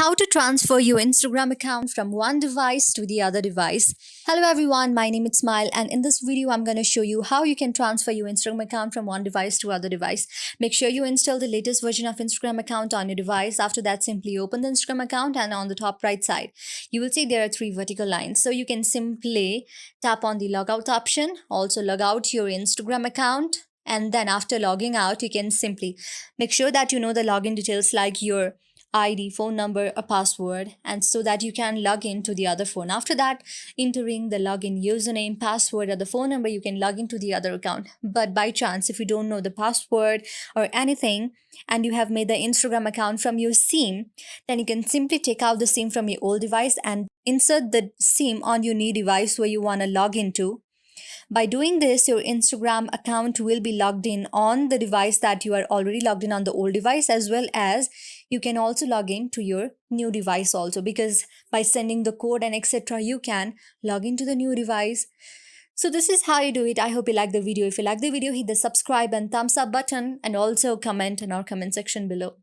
how to transfer your Instagram account from one device to the other device. Hello everyone, my name is Smile, and in this video I'm going to show you how you can transfer your Instagram account from one device to other device. Make sure you install the latest version of Instagram account on your device. After that, simply open the Instagram account, and on the top right side you will see there are three vertical lines. So you can simply tap on the logout option, also log out your Instagram account, and then after logging out you can simply make sure that you know the login details like your ID, phone number, a password, and so that you can log into the other phone. After that, entering the login username, password, or the phone number, you can log into the other account. But by chance, if you don't know the password or anything, and you have made the Instagram account from your SIM, then you can simply take out the SIM from your old device and insert the SIM on your new device where you want to log into. By doing this, your Instagram account will be logged in on the device that you are already logged in on the old device, as well as you can also log in to your new device also, because by sending the code and etc you can log into the new device. So this is how you do it. I hope you like the video. If you like the video, hit the subscribe and thumbs up button, and also comment in our comment section below.